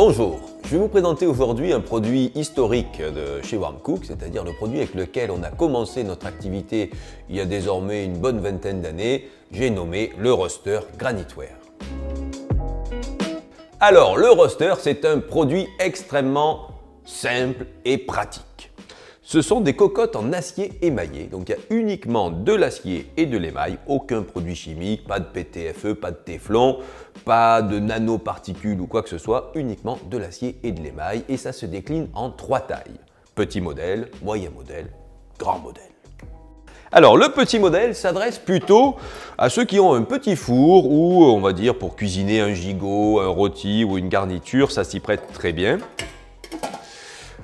Bonjour, je vais vous présenter aujourd'hui un produit historique de chez Warm Cook, c'est-à-dire le produit avec lequel on a commencé notre activité il y a désormais une bonne vingtaine d'années. J'ai nommé le roster Graniteware. Alors, le roster, c'est un produit extrêmement simple et pratique. Ce sont des cocottes en acier émaillé, donc il y a uniquement de l'acier et de l'émail, aucun produit chimique, pas de PTFE, pas de téflon, pas de nanoparticules ou quoi que ce soit, uniquement de l'acier et de l'émail, et ça se décline en 3 tailles. Petit modèle, moyen modèle, grand modèle. Alors, le petit modèle s'adresse plutôt à ceux qui ont un petit four ou, on va dire, pour cuisiner un gigot, un rôti ou une garniture, ça s'y prête très bien.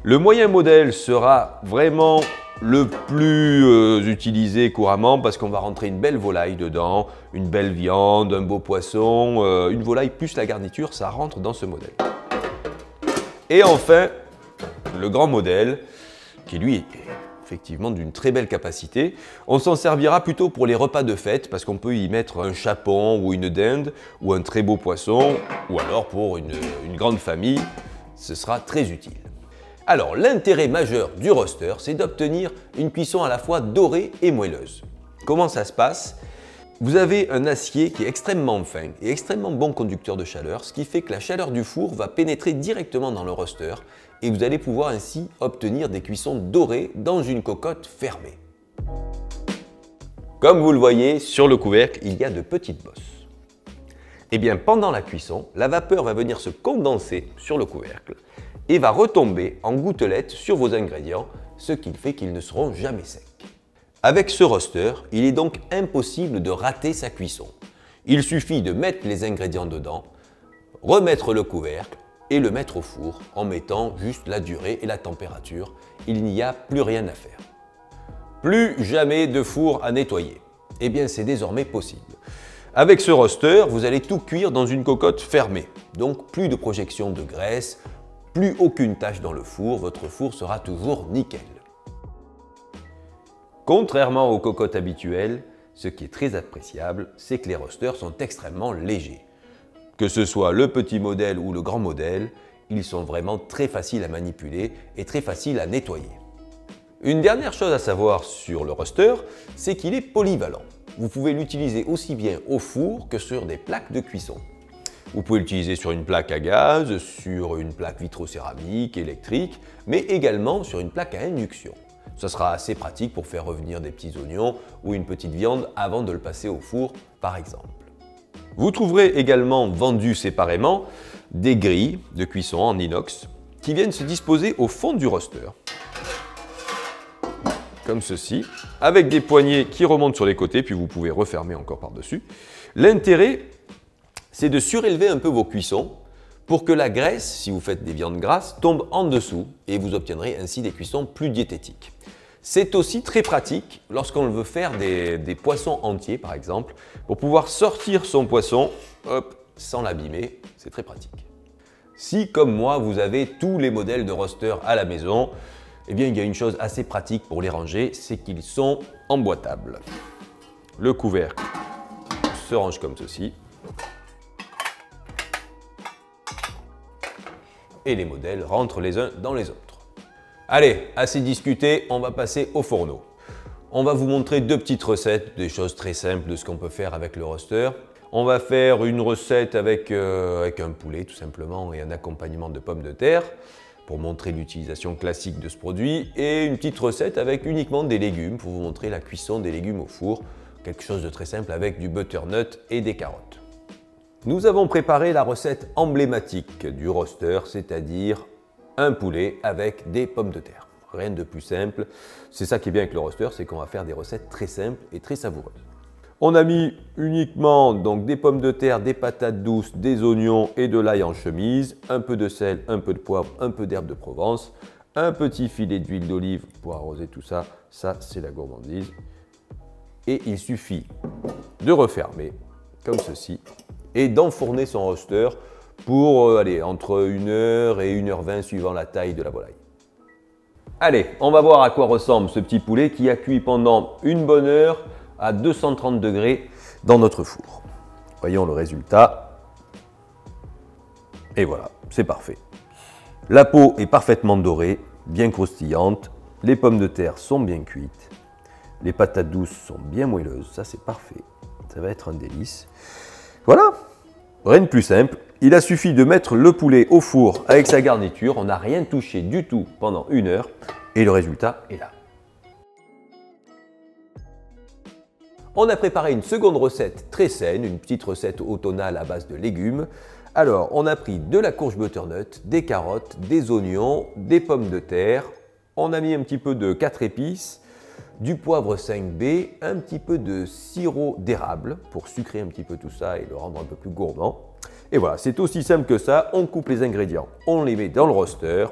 Le moyen modèle sera vraiment le plus utilisé couramment parce qu'on va rentrer une belle volaille dedans, une belle viande, un beau poisson, une volaille plus la garniture, ça rentre dans ce modèle. Et enfin, le grand modèle, qui lui est effectivement d'une très belle capacité. On s'en servira plutôt pour les repas de fête parce qu'on peut y mettre un chapon ou une dinde ou un très beau poisson ou alors pour une grande famille, ce sera très utile. Alors, l'intérêt majeur du roster, c'est d'obtenir une cuisson à la fois dorée et moelleuse. Comment ça se passe? Vous avez un acier qui est extrêmement fin et extrêmement bon conducteur de chaleur, ce qui fait que la chaleur du four va pénétrer directement dans le roster et vous allez pouvoir ainsi obtenir des cuissons dorées dans une cocotte fermée. Comme vous le voyez, sur le couvercle, il y a de petites bosses. Et bien, pendant la cuisson, la vapeur va venir se condenser sur le couvercle et va retomber en gouttelettes sur vos ingrédients, ce qui fait qu'ils ne seront jamais secs. Avec ce roster, il est donc impossible de rater sa cuisson. Il suffit de mettre les ingrédients dedans, remettre le couvercle et le mettre au four en mettant juste la durée et la température. Il n'y a plus rien à faire. Plus jamais de four à nettoyer. Eh bien, c'est désormais possible. Avec ce roster, vous allez tout cuire dans une cocotte fermée. Donc, plus de projection de graisse, plus aucune tache dans le four, votre four sera toujours nickel. Contrairement aux cocottes habituelles, ce qui est très appréciable, c'est que les rosters sont extrêmement légers. Que ce soit le petit modèle ou le grand modèle, ils sont vraiment très faciles à manipuler et très faciles à nettoyer. Une dernière chose à savoir sur le roster, c'est qu'il est polyvalent. Vous pouvez l'utiliser aussi bien au four que sur des plaques de cuisson. Vous pouvez l'utiliser sur une plaque à gaz, sur une plaque vitrocéramique, électrique, mais également sur une plaque à induction. Ce sera assez pratique pour faire revenir des petits oignons ou une petite viande avant de le passer au four, par exemple. Vous trouverez également vendus séparément des grilles de cuisson en inox qui viennent se disposer au fond du roster, comme ceci, avec des poignées qui remontent sur les côtés, puis vous pouvez refermer encore par-dessus. L'intérêt, c'est de surélever un peu vos cuissons pour que la graisse, si vous faites des viandes grasses, tombe en dessous et vous obtiendrez ainsi des cuissons plus diététiques. C'est aussi très pratique lorsqu'on veut faire des poissons entiers par exemple, pour pouvoir sortir son poisson hop, sans l'abîmer, c'est très pratique. Si comme moi vous avez tous les modèles de roster à la maison, eh bien il y a une chose assez pratique pour les ranger, c'est qu'ils sont emboîtables. Le couvercle se range comme ceci. Et les modèles rentrent les uns dans les autres. Allez, assez discuté, on va passer au fourneau. On va vous montrer 2 petites recettes, des choses très simples de ce qu'on peut faire avec le roster. On va faire une recette avec un poulet tout simplement et un accompagnement de pommes de terre pour montrer l'utilisation classique de ce produit et une petite recette avec uniquement des légumes pour vous montrer la cuisson des légumes au four. Quelque chose de très simple avec du butternut et des carottes. Nous avons préparé la recette emblématique du roster, c'est-à-dire un poulet avec des pommes de terre. Rien de plus simple. C'est ça qui est bien avec le roster, c'est qu'on va faire des recettes très simples et très savoureuses. On a mis uniquement donc des pommes de terre, des patates douces, des oignons et de l'ail en chemise, un peu de sel, un peu de poivre, un peu d'herbe de Provence, un petit filet d'huile d'olive pour arroser tout ça. Ça, c'est la gourmandise. Et il suffit de refermer comme ceci et d'enfourner son roster pour entre 1h et 1h20 suivant la taille de la volaille. Allez, on va voir à quoi ressemble ce petit poulet qui a cuit pendant une bonne heure à 230 degrés dans notre four. Voyons le résultat. Et voilà, c'est parfait. La peau est parfaitement dorée, bien croustillante, les pommes de terre sont bien cuites, les patates douces sont bien moelleuses, ça c'est parfait, ça va être un délice. Voilà, rien de plus simple, il a suffi de mettre le poulet au four avec sa garniture, on n'a rien touché du tout pendant 1 heure et le résultat est là. On a préparé une seconde recette très saine, une petite recette automnale à base de légumes. Alors, on a pris de la courge butternut, des carottes, des oignons, des pommes de terre. On a mis un petit peu de 4 épices, du poivre 5B, un petit peu de sirop d'érable pour sucrer un petit peu tout ça et le rendre un peu plus gourmand. Et voilà, c'est aussi simple que ça. On coupe les ingrédients, on les met dans le roster,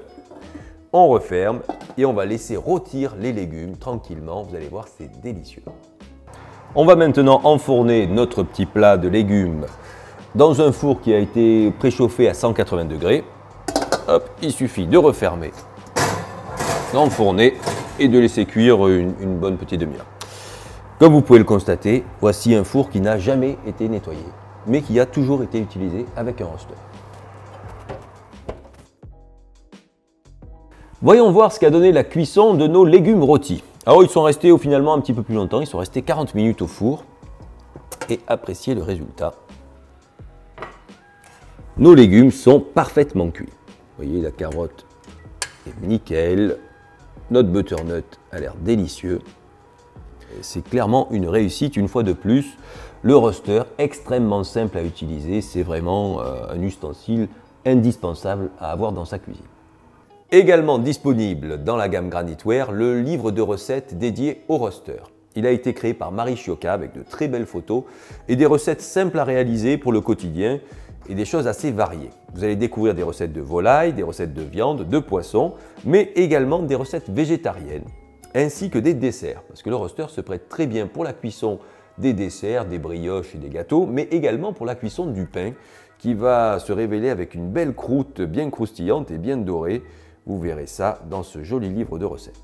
on referme et on va laisser rôtir les légumes tranquillement. Vous allez voir, c'est délicieux. On va maintenant enfourner notre petit plat de légumes dans un four qui a été préchauffé à 180 degrés. Hop, il suffit de refermer, d'enfourner et de laisser cuire une bonne petite demi-heure. Comme vous pouvez le constater, voici un four qui n'a jamais été nettoyé, mais qui a toujours été utilisé avec un roster. Voyons voir ce qu'a donné la cuisson de nos légumes rôtis. Alors ils sont restés finalement un petit peu plus longtemps, ils sont restés 40 minutes au four et appréciez le résultat. Nos légumes sont parfaitement cuits. Vous voyez, la carotte est nickel, notre butternut a l'air délicieux. C'est clairement une réussite une fois de plus. Le roster, extrêmement simple à utiliser, c'est vraiment un ustensile indispensable à avoir dans sa cuisine. Également disponible dans la gamme Graniteware, le livre de recettes dédié au roster. Il a été créé par Marie Chioca avec de très belles photos et des recettes simples à réaliser pour le quotidien et des choses assez variées. Vous allez découvrir des recettes de volaille, des recettes de viande, de poisson, mais également des recettes végétariennes, ainsi que des desserts, parce que le roster se prête très bien pour la cuisson des desserts, des brioches et des gâteaux, mais également pour la cuisson du pain, qui va se révéler avec une belle croûte bien croustillante et bien dorée. Vous verrez ça dans ce joli livre de recettes.